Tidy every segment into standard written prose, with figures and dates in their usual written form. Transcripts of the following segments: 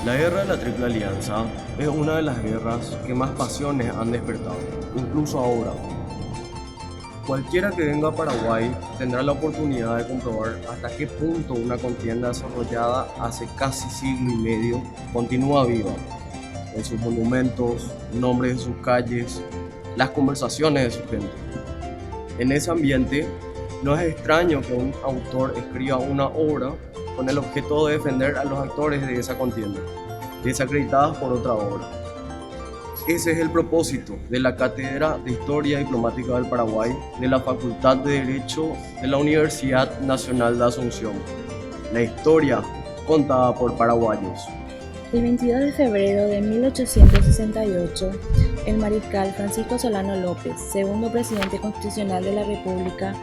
La guerra de la Triple Alianza es una de las guerras que más pasiones han despertado, incluso ahora. Cualquiera que venga a Paraguay tendrá la oportunidad de comprobar hasta qué punto una contienda desarrollada hace casi siglo y medio continúa viva, en sus monumentos, nombres de sus calles, las conversaciones de su gente. En ese ambiente, no es extraño que un autor escriba una obra con el objeto de defender a los actores de esa contienda, desacreditadas por otra obra. Ese es el propósito de la Cátedra de Historia Diplomática del Paraguay de la Facultad de Derecho de la Universidad Nacional de Asunción. La historia contada por paraguayos. El 22 de febrero de 1868, el mariscal Francisco Solano López, segundo presidente constitucional de la República,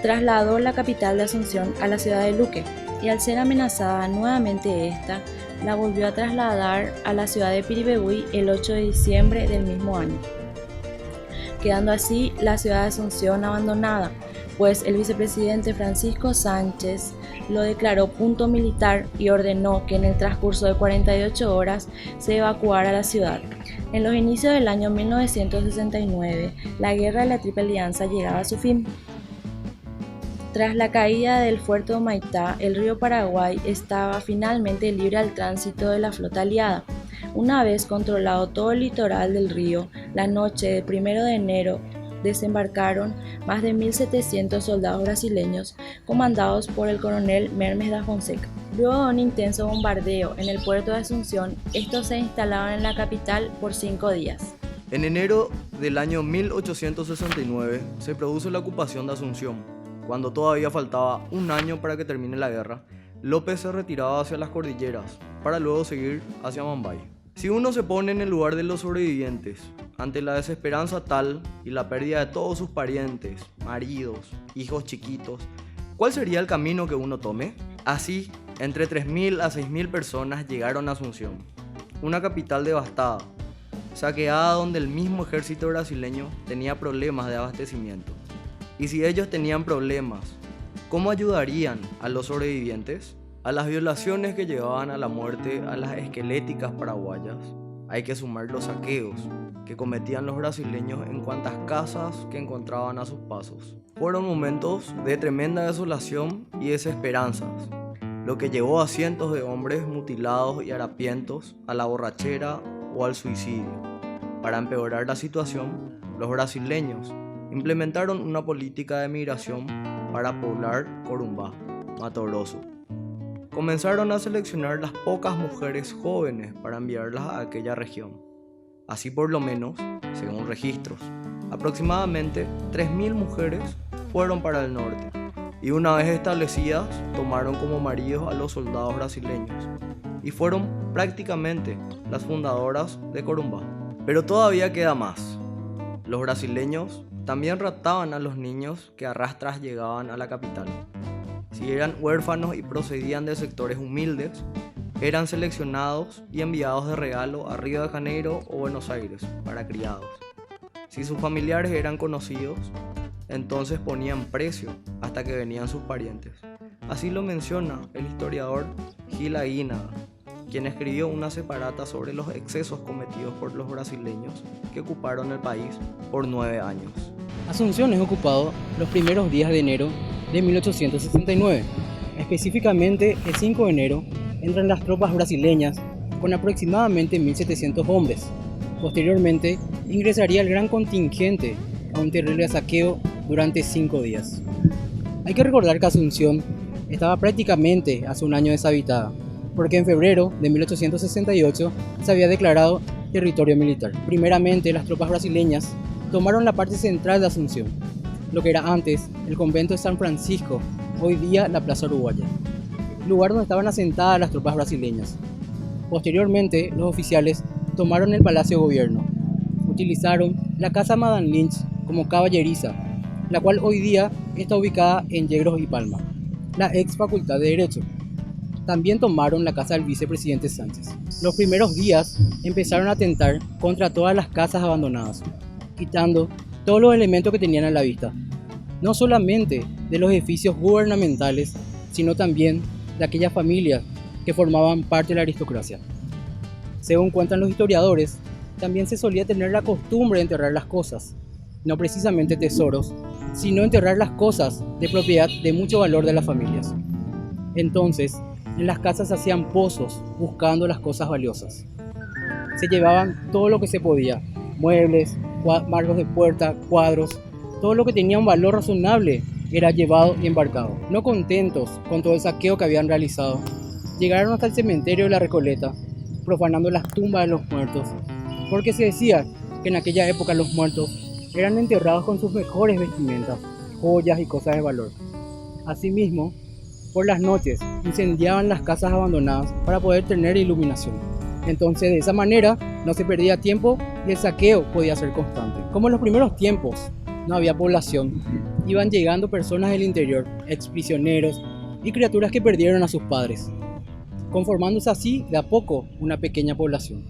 trasladó la capital de Asunción a la ciudad de Luque, y al ser amenazada nuevamente esta, la volvió a trasladar a la ciudad de Piribebuy el 8 de diciembre del mismo año, quedando así la ciudad de Asunción abandonada, pues el vicepresidente Francisco Sánchez lo declaró punto militar y ordenó que en el transcurso de 48 horas se evacuara la ciudad. En los inicios del año 1969, la guerra de la Triple Alianza llegaba a su fin. Tras la caída del fuerte de Humaitá, el río Paraguay estaba finalmente libre al tránsito de la flota aliada. Una vez controlado todo el litoral del río, la noche del 1 de enero desembarcaron más de 1.700 soldados brasileños comandados por el coronel Mermes da Fonseca. Luego de un intenso bombardeo en el puerto de Asunción, estos se instalaron en la capital por 5 días. En enero del año 1869 se produce la ocupación de Asunción. Cuando todavía faltaba un año para que termine la guerra, López se retiraba hacia las cordilleras para luego seguir hacia Mambay. Si uno se pone en el lugar de los sobrevivientes, ante la desesperanza tal y la pérdida de todos sus parientes, maridos, hijos chiquitos, ¿cuál sería el camino que uno tome? Así, entre 3.000 a 6.000 personas llegaron a Asunción, una capital devastada, saqueada donde el mismo ejército brasileño tenía problemas de abastecimiento. Y si ellos tenían problemas, ¿cómo ayudarían a los sobrevivientes? A las violaciones que llevaban a la muerte a las esqueléticas paraguayas, hay que sumar los saqueos que cometían los brasileños en cuantas casas que encontraban a sus pasos. Fueron momentos de tremenda desolación y desesperanzas, lo que llevó a cientos de hombres mutilados y harapientos a la borrachera o al suicidio. Para empeorar la situación, los brasileños implementaron una política de migración para poblar Corumbá, Mato Grosso. Comenzaron a seleccionar las pocas mujeres jóvenes para enviarlas a aquella región. Así por lo menos, según registros, aproximadamente 3.000 mujeres fueron para el norte y una vez establecidas tomaron como maridos a los soldados brasileños y fueron prácticamente las fundadoras de Corumbá. Pero todavía queda más. Los brasileños también raptaban a los niños que a rastras llegaban a la capital. Si eran huérfanos y procedían de sectores humildes, eran seleccionados y enviados de regalo a Río de Janeiro o Buenos Aires para criados. Si sus familiares eran conocidos, entonces ponían precio hasta que venían sus parientes. Así lo menciona el historiador Gil Aguinaga, quien escribió una separata sobre los excesos cometidos por los brasileños que ocuparon el país por 9 años. Asunción es ocupado los primeros días de enero de 1869. Específicamente, el 5 de enero entran las tropas brasileñas con aproximadamente 1.700 hombres. Posteriormente, ingresaría el gran contingente a un terrible saqueo durante 5 días. Hay que recordar que Asunción estaba prácticamente hace un año deshabitada, porque en febrero de 1868 se había declarado territorio militar. Primeramente, las tropas brasileñas tomaron la parte central de Asunción, lo que era antes el convento de San Francisco, hoy día la Plaza Uruguaya, lugar donde estaban asentadas las tropas brasileñas. Posteriormente, los oficiales tomaron el Palacio de Gobierno, utilizaron la Casa Madame Lynch como caballeriza, la cual hoy día está ubicada en Yegros y Palma, la ex Facultad de Derecho. También tomaron la casa del vicepresidente Sánchez. Los primeros días empezaron a atentar contra todas las casas abandonadas, quitando todos los elementos que tenían a la vista, no solamente de los edificios gubernamentales, sino también de aquellas familias que formaban parte de la aristocracia. Según cuentan los historiadores, también se solía tener la costumbre de enterrar las cosas, no precisamente tesoros, sino enterrar las cosas de propiedad de mucho valor de las familias. Entonces, en las casas se hacían pozos buscando las cosas valiosas. Se llevaban todo lo que se podía, muebles, marcos de puerta, cuadros, todo lo que tenía un valor razonable era llevado y embarcado. No contentos con todo el saqueo que habían realizado, llegaron hasta el cementerio de la Recoleta, profanando las tumbas de los muertos, porque se decía que en aquella época los muertos eran enterrados con sus mejores vestimentas, joyas y cosas de valor. Asimismo, por las noches incendiaban las casas abandonadas para poder tener iluminación. Entonces, de esa manera no se perdía tiempo y el saqueo podía ser constante. Como en los primeros tiempos no había población, iban llegando personas del interior, exprisioneros y criaturas que perdieron a sus padres, conformándose así de a poco una pequeña población.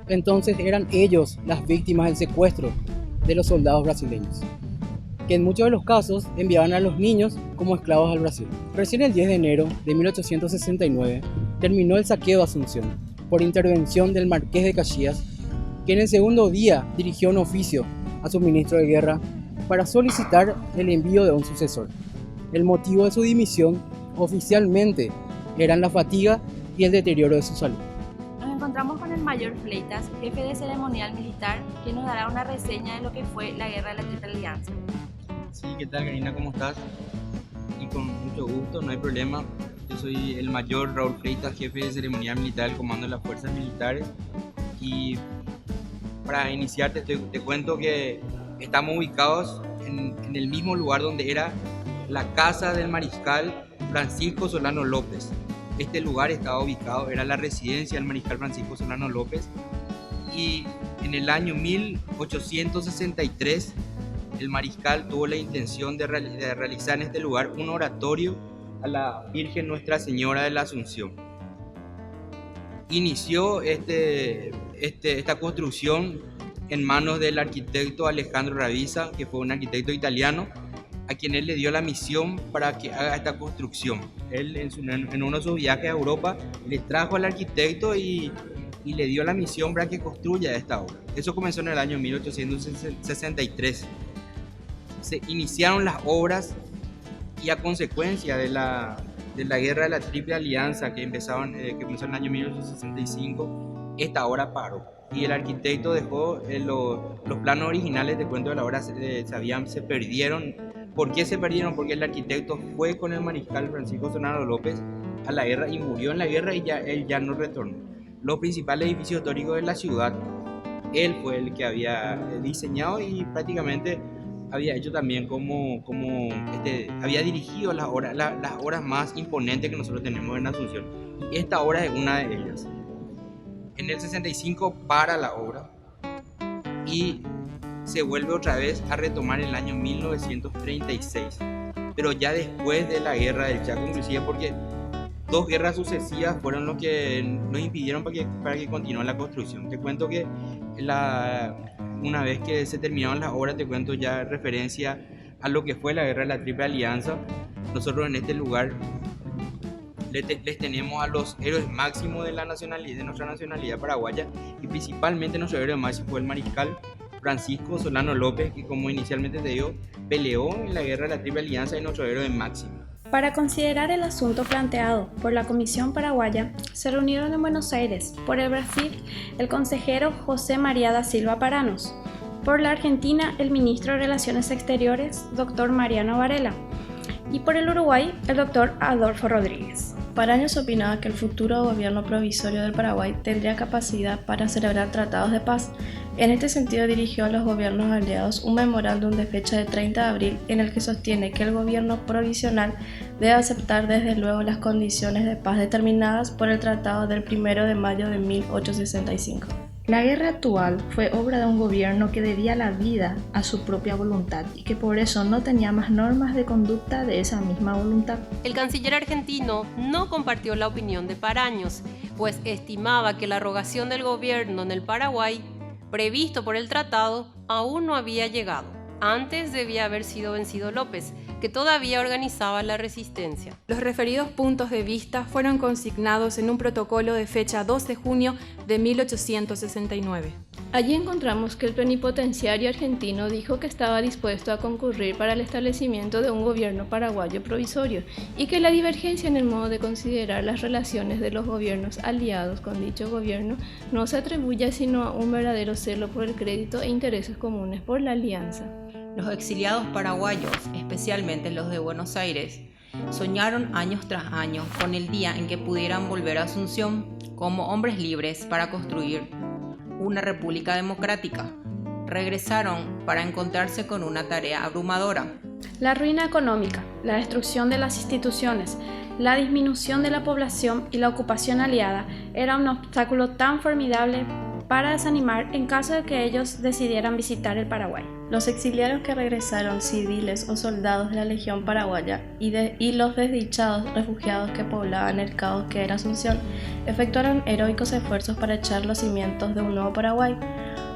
Entonces eran ellos las víctimas del secuestro de los soldados brasileños, que en muchos de los casos enviaban a los niños como esclavos al Brasil. Recién el 10 de enero de 1869 terminó el saqueo de Asunción, por intervención del Marqués de Caxias, quien el segundo día dirigió un oficio a su ministro de guerra para solicitar el envío de un sucesor. El motivo de su dimisión oficialmente eran la fatiga y el deterioro de su salud. Nos encontramos con el mayor Fleitas, jefe de ceremonial militar, que nos dará una reseña de lo que fue la Guerra de la Triple Alianza. Sí, ¿qué tal, Karina? ¿Cómo estás? Y con mucho gusto, no hay problema. Yo soy el mayor Raúl Fleitas, jefe de ceremonial militar del Comando de las Fuerzas Militares. Y para iniciar te cuento que estamos ubicados en el mismo lugar donde era la casa del mariscal Francisco Solano López. Este lugar estaba ubicado, era la residencia del mariscal Francisco Solano López, y en el año 1863 el mariscal tuvo la intención de realizar en este lugar un oratorio a la Virgen Nuestra Señora de la Asunción. Inició esta construcción en manos del arquitecto Alejandro Ravisa, que fue un arquitecto italiano, a quien él le dio la misión para que haga esta construcción. Él en uno de sus viajes a Europa les trajo al arquitecto y le dio la misión para que construya esta obra. Eso comenzó en el año 1863. Se iniciaron las obras y a consecuencia de la guerra de la Triple Alianza que comenzó en el año 1865, esta obra paró. Y el arquitecto dejó los planos originales, te cuento, de la obra se perdieron. ¿Por qué se perdieron? Porque el arquitecto fue con el mariscal Francisco Solano López a la guerra y murió en la guerra, y él ya no retornó. Los principales edificios históricos de la ciudad, él fue el que había diseñado y prácticamente había hecho también había dirigido las obras más imponentes que nosotros tenemos en Asunción. Y esta obra es una de ellas. En el 65 para la obra y se vuelve otra vez a retomar en el año 1936, pero ya después de la guerra del Chaco, inclusive, porque dos guerras sucesivas fueron lo que nos impidieron para que continuara la construcción. Te cuento que una vez que se terminaron las obras, te cuento ya referencia a lo que fue la guerra de la Triple Alianza. Nosotros en este lugar les tenemos a los héroes máximos de nuestra nacionalidad paraguaya, y principalmente nuestro héroe máximo fue el mariscal Francisco Solano López, que, como inicialmente te digo, peleó en la guerra de la Triple Alianza, y nuestro héroe máximo. Para considerar el asunto planteado por la Comisión Paraguaya, se reunieron en Buenos Aires, por el Brasil, el consejero José María da Silva Paranos, por la Argentina, el ministro de Relaciones Exteriores, Dr. Mariano Varela, y por el Uruguay, el Dr. Adolfo Rodríguez. Paranos opinaba que el futuro gobierno provisorio del Paraguay tendría capacidad para celebrar tratados de paz. En este sentido, dirigió a los gobiernos aliados un memorándum de fecha de 30 de abril en el que sostiene que el gobierno provisional debe aceptar desde luego las condiciones de paz determinadas por el Tratado del 1 de mayo de 1865. La guerra actual fue obra de un gobierno que debía la vida a su propia voluntad y que por eso no tenía más normas de conducta de esa misma voluntad. El canciller argentino no compartió la opinión de Paraños, pues estimaba que la rogación del gobierno en el Paraguay, previsto por el tratado, aún no había llegado. Antes debía haber sido vencido López, que todavía organizaba la resistencia. Los referidos puntos de vista fueron consignados en un protocolo de fecha 2 de junio de 1869. Allí encontramos que el plenipotenciario argentino dijo que estaba dispuesto a concurrir para el establecimiento de un gobierno paraguayo provisorio y que la divergencia en el modo de considerar las relaciones de los gobiernos aliados con dicho gobierno no se atribuye sino a un verdadero celo por el crédito e intereses comunes por la alianza. Los exiliados paraguayos, especialmente los de Buenos Aires, soñaron años tras años con el día en que pudieran volver a Asunción como hombres libres para construir una república democrática. Regresaron para encontrarse con una tarea abrumadora. La ruina económica, la destrucción de las instituciones, la disminución de la población y la ocupación aliada era un obstáculo tan formidable para desanimar en caso de que ellos decidieran visitar el Paraguay. Los exiliados que regresaron, civiles o soldados de la Legión Paraguaya, y los desdichados refugiados que poblaban el caos que era Asunción, efectuaron heroicos esfuerzos para echar los cimientos de un nuevo Paraguay,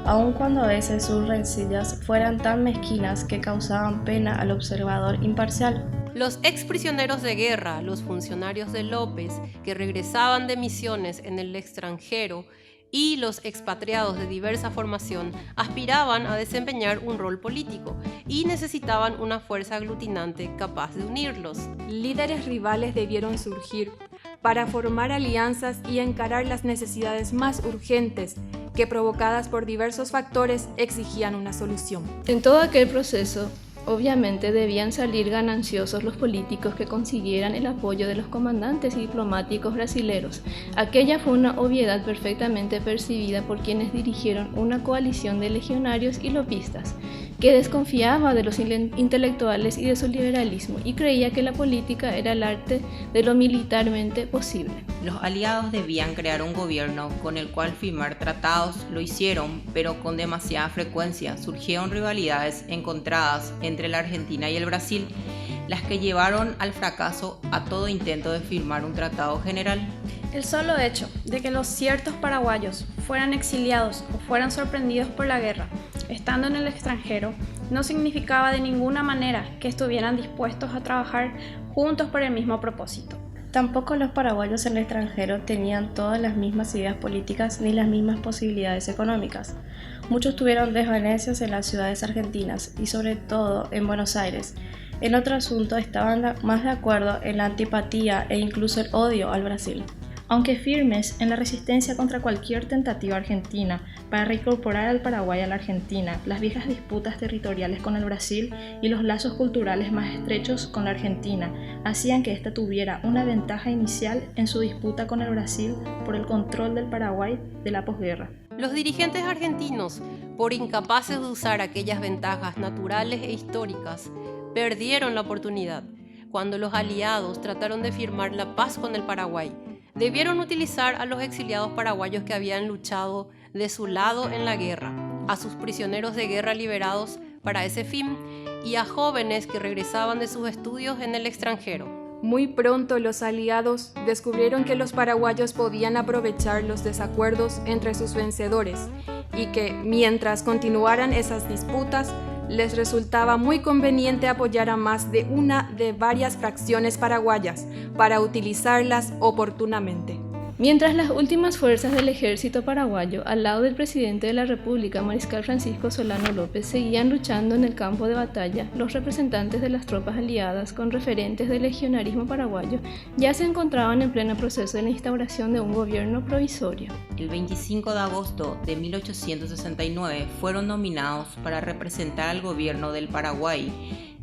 aun cuando a veces sus rencillas fueran tan mezquinas que causaban pena al observador imparcial. Los exprisioneros de guerra, los funcionarios de López que regresaban de misiones en el extranjero y los expatriados de diversa formación aspiraban a desempeñar un rol político y necesitaban una fuerza aglutinante capaz de unirlos. Líderes rivales debieron surgir para formar alianzas y encarar las necesidades más urgentes que, provocadas por diversos factores, exigían una solución. En todo aquel proceso, obviamente debían salir gananciosos los políticos que consiguieran el apoyo de los comandantes y diplomáticos brasileros. Aquella fue una obviedad perfectamente percibida por quienes dirigieron una coalición de legionarios y lopistas, que desconfiaba de los intelectuales y de su liberalismo y creía que la política era el arte de lo militarmente posible. Los aliados debían crear un gobierno con el cual firmar tratados, lo hicieron, pero con demasiada frecuencia surgieron rivalidades encontradas entre la Argentina y el Brasil, las que llevaron al fracaso a todo intento de firmar un tratado general. El solo hecho de que los ciertos paraguayos fueran exiliados o fueran sorprendidos por la guerra, estando en el extranjero, no significaba de ninguna manera que estuvieran dispuestos a trabajar juntos por el mismo propósito. Tampoco los paraguayos en el extranjero tenían todas las mismas ideas políticas ni las mismas posibilidades económicas. Muchos tuvieron desvanecios en las ciudades argentinas y sobre todo en Buenos Aires. En otro asunto estaban más de acuerdo en la antipatía e incluso el odio al Brasil. Aunque firmes en la resistencia contra cualquier tentativa argentina para reincorporar al Paraguay a la Argentina, las viejas disputas territoriales con el Brasil y los lazos culturales más estrechos con la Argentina hacían que ésta tuviera una ventaja inicial en su disputa con el Brasil por el control del Paraguay de la posguerra. Los dirigentes argentinos, por incapaces de usar aquellas ventajas naturales e históricas, perdieron la oportunidad cuando los aliados trataron de firmar la paz con el Paraguay. Debieron utilizar a los exiliados paraguayos que habían luchado de su lado en la guerra, a sus prisioneros de guerra liberados para ese fin y a jóvenes que regresaban de sus estudios en el extranjero. Muy pronto los aliados descubrieron que los paraguayos podían aprovechar los desacuerdos entre sus vencedores y que, mientras continuaran esas disputas, les resultaba muy conveniente apoyar a más de una de varias fracciones paraguayas para utilizarlas oportunamente. Mientras las últimas fuerzas del ejército paraguayo, al lado del presidente de la República, Mariscal Francisco Solano López, seguían luchando en el campo de batalla, los representantes de las tropas aliadas con referentes del legionarismo paraguayo ya se encontraban en pleno proceso de la instauración de un gobierno provisorio. El 25 de agosto de 1869 fueron nominados para representar al gobierno del Paraguay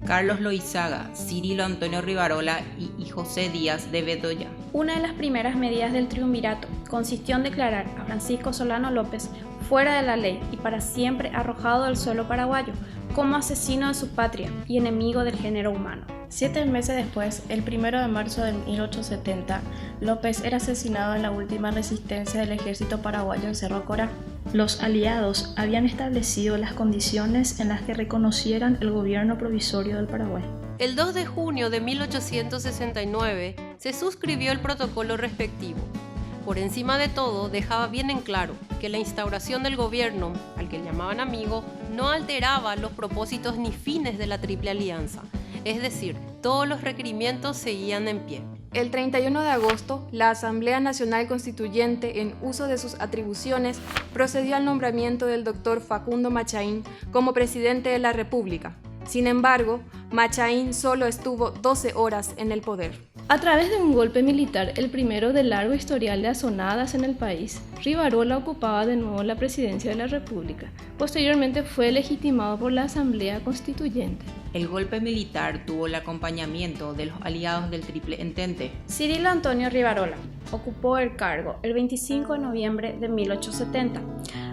Carlos Loizaga, Cirilo Antonio Rivarola y José Díaz de Bedoya. Una de las primeras medidas del triunvirato consistió en declarar a Francisco Solano López fuera de la ley y para siempre arrojado del suelo paraguayo, como asesino de su patria y enemigo del género humano. 7 meses después, el 1 de marzo de 1870, López era asesinado en la última resistencia del ejército paraguayo en Cerro Corá. Los aliados habían establecido las condiciones en las que reconocieran el gobierno provisorio del Paraguay. El 2 de junio de 1869 se suscribió el protocolo respectivo. Por encima de todo, dejaba bien en claro que la instauración del gobierno, al que llamaban amigo, no alteraba los propósitos ni fines de la Triple Alianza, es decir, todos los requerimientos seguían en pie. El 31 de agosto, la Asamblea Nacional Constituyente, en uso de sus atribuciones, procedió al nombramiento del doctor Facundo Machaín como presidente de la República. Sin embargo, Machaín solo estuvo 12 horas en el poder. A través de un golpe militar, el primero del largo historial de azonadas en el país, Rivarola ocupaba de nuevo la presidencia de la República. Posteriormente fue legitimado por la Asamblea Constituyente. El golpe militar tuvo el acompañamiento de los aliados del Triple Entente. Cirilo Antonio Rivarola ocupó el cargo el 25 de noviembre de 1870,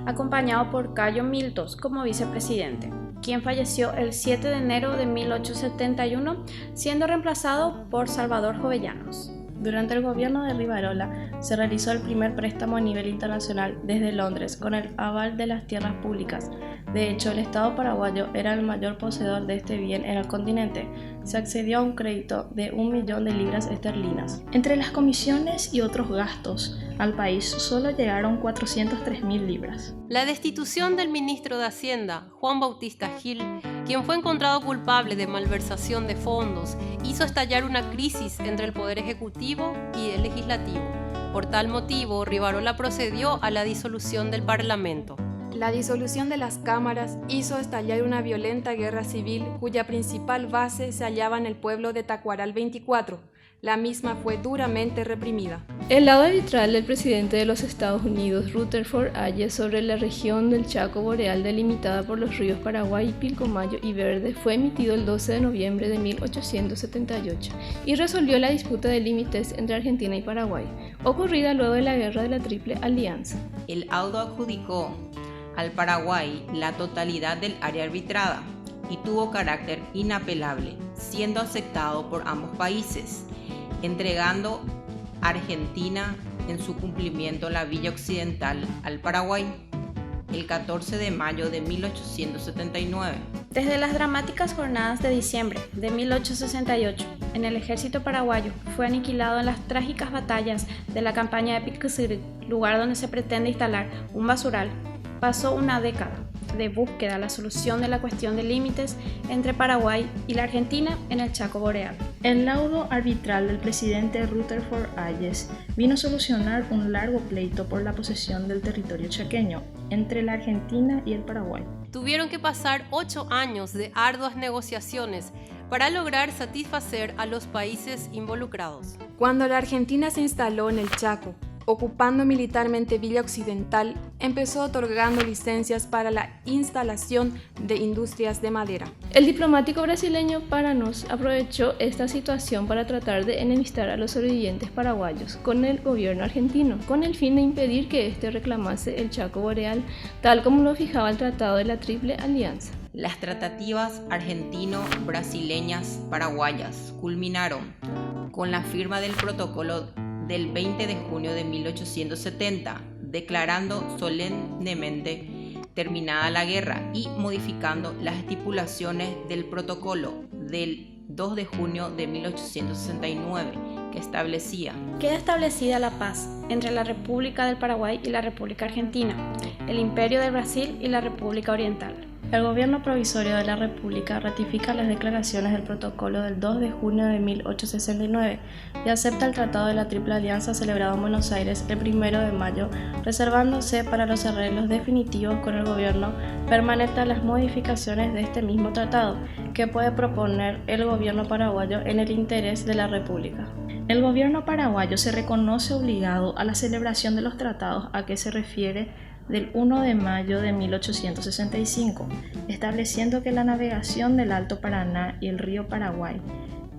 acompañado por Cayo Miltos como vicepresidente, quien falleció el 7 de enero de 1871, siendo reemplazado por Salvador Jovellanos. Durante el gobierno de Rivarola se realizó el primer préstamo a nivel internacional desde Londres con el aval de las tierras públicas. De hecho, el Estado paraguayo era el mayor poseedor de este bien en el continente. Se accedió a un crédito de 1 millón de libras esterlinas. Entre las comisiones y otros gastos, al país solo llegaron 403.000 libras. La destitución del ministro de Hacienda, Juan Bautista Gil, quien fue encontrado culpable de malversación de fondos, hizo estallar una crisis entre el Poder Ejecutivo y el Legislativo. Por tal motivo, Rivarola procedió a la disolución del Parlamento. La disolución de las cámaras hizo estallar una violenta guerra civil cuya principal base se hallaba en el pueblo de Tacuaral 24. La misma fue duramente reprimida. El lado arbitral del presidente de los Estados Unidos, Rutherford Hayes, sobre la región del Chaco Boreal delimitada por los ríos Paraguay, Pilcomayo y Verde fue emitido el 12 de noviembre de 1878 y resolvió la disputa de límites entre Argentina y Paraguay, ocurrida luego de la Guerra de la Triple Alianza. El auto adjudicó al Paraguay la totalidad del área arbitrada y tuvo carácter inapelable, siendo aceptado por ambos países, entregando a Argentina en su cumplimiento la Villa Occidental al Paraguay el 14 de mayo de 1879. Desde las dramáticas jornadas de diciembre de 1868, en el ejército paraguayo fue aniquilado en las trágicas batallas de la campaña de Pitcairn, lugar donde se pretende instalar un basural. Pasó una década de búsqueda a la solución de la cuestión de límites entre Paraguay y la Argentina en el Chaco Boreal. El laudo arbitral del presidente Rutherford Hayes vino a solucionar un largo pleito por la posesión del territorio chaqueño entre la Argentina y el Paraguay. Tuvieron que pasar 8 años de arduas negociaciones para lograr satisfacer a los países involucrados. Cuando la Argentina se instaló en el Chaco, ocupando militarmente Villa Occidental, empezó otorgando licencias para la instalación de industrias de madera. El diplomático brasileño Paranos aprovechó esta situación para tratar de enemistar a los sobrevivientes paraguayos con el gobierno argentino, con el fin de impedir que éste reclamase el Chaco Boreal, tal como lo fijaba el Tratado de la Triple Alianza. Las tratativas argentino-brasileñas paraguayas culminaron con la firma del protocolo del 20 de junio de 1870, declarando solemnemente terminada la guerra y modificando las estipulaciones del protocolo del 2 de junio de 1869, que establecía: queda establecida la paz entre la República del Paraguay y la República Argentina, el Imperio del Brasil y la República Oriental. El gobierno provisorio de la República ratifica las declaraciones del protocolo del 2 de junio de 1869 y acepta el Tratado de la Triple Alianza celebrado en Buenos Aires el 1 de mayo, reservándose para los arreglos definitivos con el gobierno permanente las modificaciones de este mismo tratado que puede proponer el gobierno paraguayo en el interés de la República. El gobierno paraguayo se reconoce obligado a la celebración de los tratados a que se refiere del 1 de mayo de 1865, estableciendo que la navegación del Alto Paraná y el río Paraguay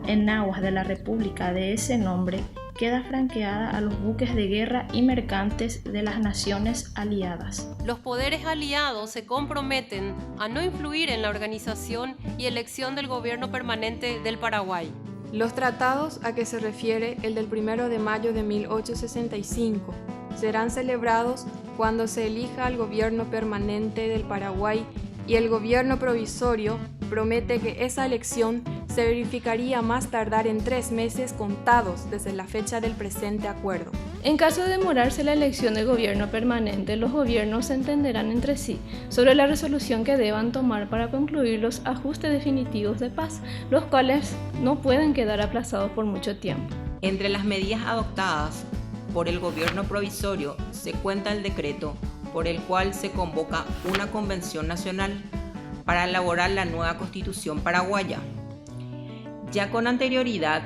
en aguas de la República de ese nombre queda franqueada a los buques de guerra y mercantes de las naciones aliadas. Los poderes aliados se comprometen a no influir en la organización y elección del gobierno permanente del Paraguay. Los tratados a que se refiere el del 1 de mayo de 1865 serán celebrados cuando se elija al gobierno permanente del Paraguay y el gobierno provisorio promete que esa elección se verificaría más tardar en 3 meses contados desde la fecha del presente acuerdo. En caso de demorarse la elección de gobierno permanente, los gobiernos se entenderán entre sí sobre la resolución que deban tomar para concluir los ajustes definitivos de paz, los cuales no pueden quedar aplazados por mucho tiempo. Entre las medidas adoptadas por el gobierno provisorio se cuenta el decreto por el cual se convoca una convención nacional para elaborar la nueva Constitución paraguaya. Ya con anterioridad,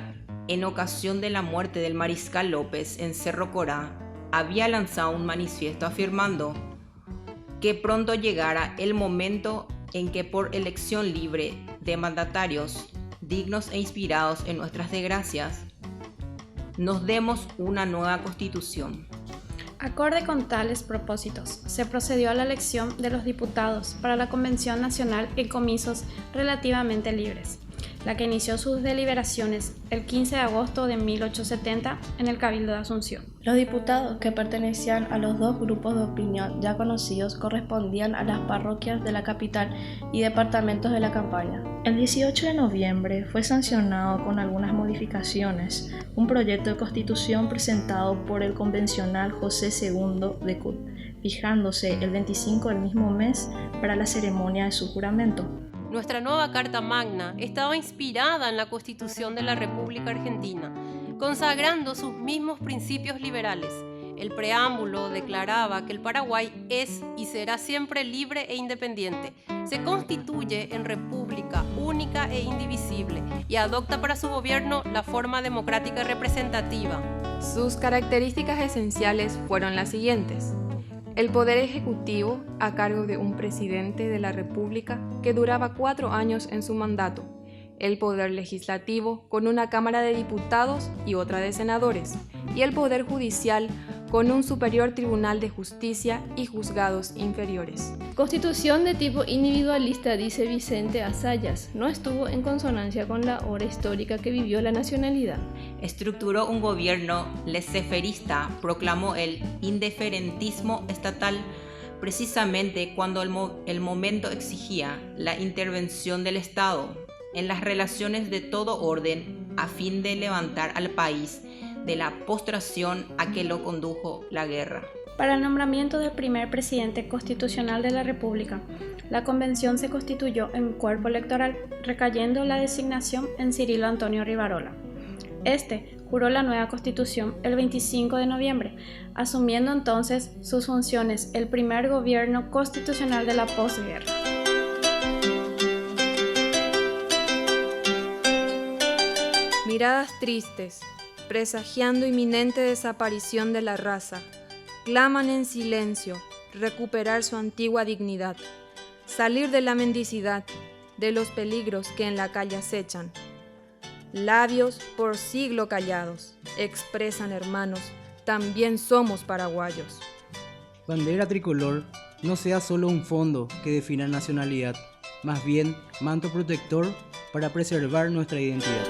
en ocasión de la muerte del mariscal López en Cerro Corá, había lanzado un manifiesto afirmando que pronto llegara el momento en que por elección libre de mandatarios dignos e inspirados en nuestras desgracias, nos demos una nueva Constitución. Acorde con tales propósitos, se procedió a la elección de los diputados para la Convención Nacional en comicios relativamente libres, la que inició sus deliberaciones el 15 de agosto de 1870 en el Cabildo de Asunción. Los diputados que pertenecían a los dos grupos de opinión ya conocidos correspondían a las parroquias de la capital y departamentos de la campaña. El 18 de noviembre fue sancionado con algunas modificaciones un proyecto de constitución presentado por el convencional José II de Cut, fijándose el 25 del mismo mes para la ceremonia de su juramento. Nuestra nueva Carta Magna estaba inspirada en la Constitución de la República Argentina, consagrando sus mismos principios liberales. El preámbulo declaraba que el Paraguay es y será siempre libre e independiente. Se constituye en república única e indivisible y adopta para su gobierno la forma democrática representativa. Sus características esenciales fueron las siguientes: el poder ejecutivo a cargo de un presidente de la República que duraba 4 años en su mandato, el poder legislativo con una Cámara de Diputados y otra de senadores, y el poder judicial con un superior tribunal de justicia y juzgados inferiores. Constitución de tipo individualista, dice Vicente Azayas, no estuvo en consonancia con la hora histórica que vivió la nacionalidad. Estructuró un gobierno laissez-fairista, proclamó el indiferentismo estatal precisamente cuando el momento exigía la intervención del Estado en las relaciones de todo orden a fin de levantar al país de la postración a que lo condujo la guerra. Para el nombramiento del primer presidente constitucional de la República, la Convención se constituyó en cuerpo electoral, recayendo la designación en Cirilo Antonio Rivarola. Este juró la nueva Constitución el 25 de noviembre, asumiendo entonces sus funciones el primer gobierno constitucional de la posguerra. Miradas tristes, presagiando inminente desaparición de la raza, claman en silencio recuperar su antigua dignidad, salir de la mendicidad, de los peligros que en la calle acechan. Labios por siglo callados expresan, hermanos, también somos paraguayos. Bandera tricolor no sea solo un fondo que defina nacionalidad, más bien manto protector para preservar nuestra identidad.